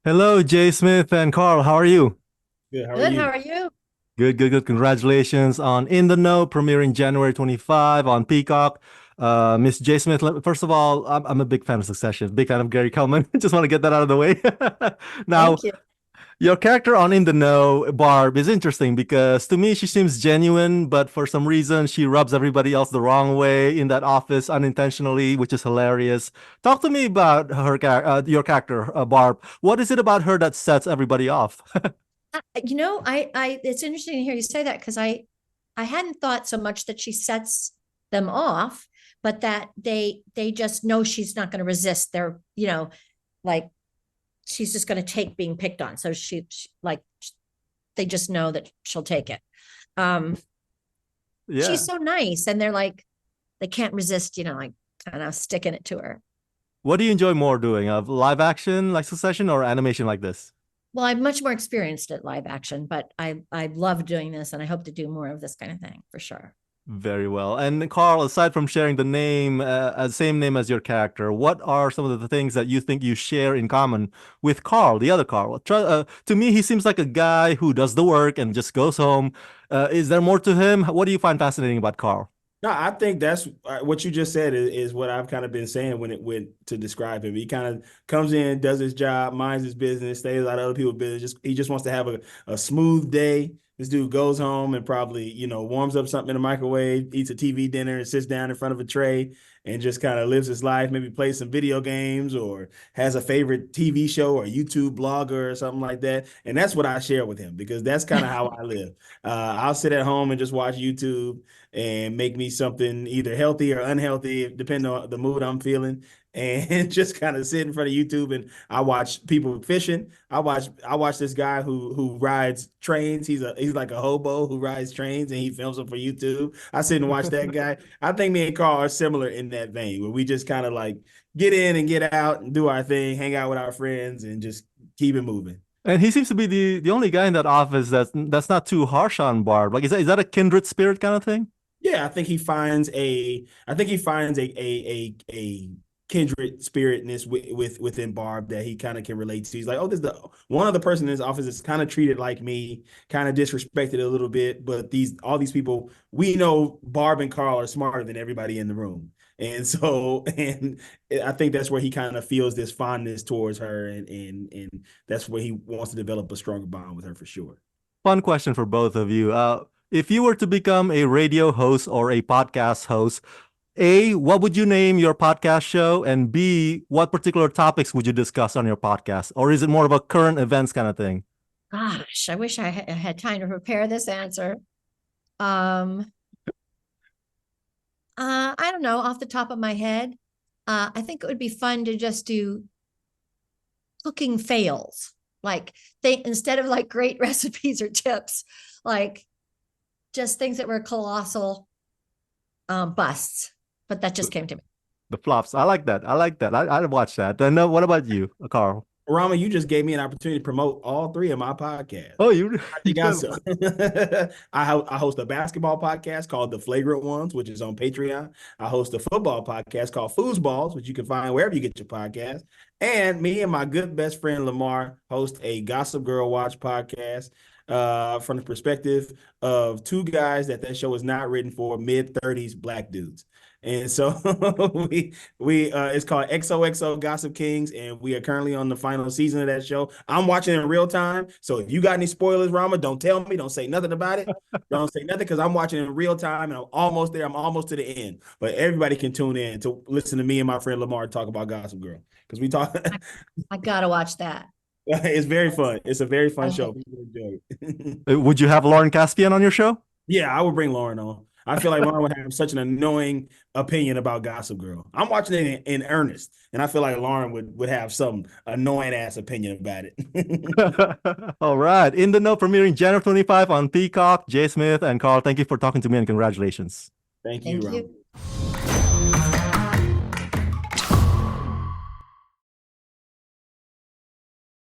Hello, Jay Smith and Carl. How are you? Good. How are Good. you? How are you? Good, good, good. Congratulations on In the Know, premiering January 25 on Peacock. Miss Jay Smith, first of all, I'm a big fan of Succession, big fan of Gary Coleman. Just want to get that out of the way. Now, Thank you. your character on In the Know, Barb, is interesting because to me, she seems genuine, but for some reason, she rubs everybody else the wrong way in that office unintentionally, which is hilarious. Talk to me about your character, Barb. What is it about her that sets everybody off? It's interesting to hear you say that because I hadn't thought so much that she sets them off, but that they just know she's not going to resist. Like she's just going to take being picked on. So like they just know that she'll take it. Um, Yeah. she's so nice, and they're like they can't resist, like kind of sticking it to her. What do you enjoy more doing, of live action like Succession or animation like this? Well, I'm much more experienced at live action, but I love doing this, and I hope to do more of this kind of thing for sure. Very well. And Carl, aside from sharing the name, same name as your character, what are some of the things that you think you share in common with Carl, the other Carl? To me, he seems like a guy who does the work and just goes home. Is there more to him? What do you find fascinating about Carl? No, I think that's what you just said is what I've kind of been saying when it went to describe him. He kind of comes in, does his job, minds his business, stays out of other people's business. He just wants to have a smooth day. This dude goes home and probably, warms up something in the microwave, eats a TV dinner, and sits down in front of a tray and just kind of lives his life, maybe plays some video games or has a favorite TV show or YouTube blogger or something like that. And that's what I share with him because that's kind of how I live. I'll sit at home and just watch YouTube and make me something either healthy or unhealthy, depending on the mood I'm feeling. And just kind of sit in front of YouTube and I watch people fishing. I watch this guy who rides trains. He's like a hobo who rides trains and he films them for YouTube. I sit and watch that guy. I think me and Carl are similar in that vein where we just kind of like get in and get out and do our thing, hang out with our friends and just keep it moving. And he seems to be the only guy in that office that's not too harsh on Barb. Like, is that a kindred spirit kind of thing? Yeah, I think he finds a kindred spiritness within Barb that he kind of can relate to. He's like, oh, this is the one other person in this office is kind of treated like me, kind of disrespected a little bit, but all these people, we know Barb and Carl are smarter than everybody in the room. And so, and I think that's where he kind of feels this fondness towards her, and that's where he wants to develop a stronger bond with her for sure. Fun question for both of you. If you were to become a radio host or a podcast host, A, what would you name your podcast show? And B, what particular topics would you discuss on your podcast? Or is it more of a current events kind of thing? Gosh, I wish I had time to prepare this answer. Um, I don't know off the top of my head. I think it would be fun to just do cooking fails. Like they instead of like great recipes or tips, like just things that were colossal busts. But that just came to me. The flops. I like that. I like that. I'd watch that. And what about you, Carl? Rama, you just gave me an opportunity to promote all three of my podcasts. Oh, you I you think I do. so. I host a basketball podcast called The Flagrant Ones, which is on Patreon. I host a football podcast called Foosballs, which you can find wherever you get your podcast. And me and my good best friend Lamar host a Gossip Girl Watch podcast from the perspective of two guys that show is not written for mid-30s black dudes. And so we it's called XOXO Gossip Kings, and we are currently on the final season of that show. I'm watching in real time, so if you got any spoilers, Rama, don't tell me, don't say nothing about it, don't say nothing because I'm watching in real time and I'm almost there. I'm almost to the end, but everybody can tune in to listen to me and my friend Lamar talk about Gossip Girl because we talk. I gotta watch that. It's very fun. It's a very fun I show. People enjoy it. Would you have Lauren Caspian on your show? Yeah, I would bring Lauren on. I feel like Lauren would have such an annoying opinion about Gossip Girl. I'm watching it in earnest, and I feel like Lauren would have some annoying ass opinion about it. All right. In the Know, premiering January 25 on Peacock. Jay Smith and Carl, thank you for talking to me and congratulations. Thank you, Thank Ron. you.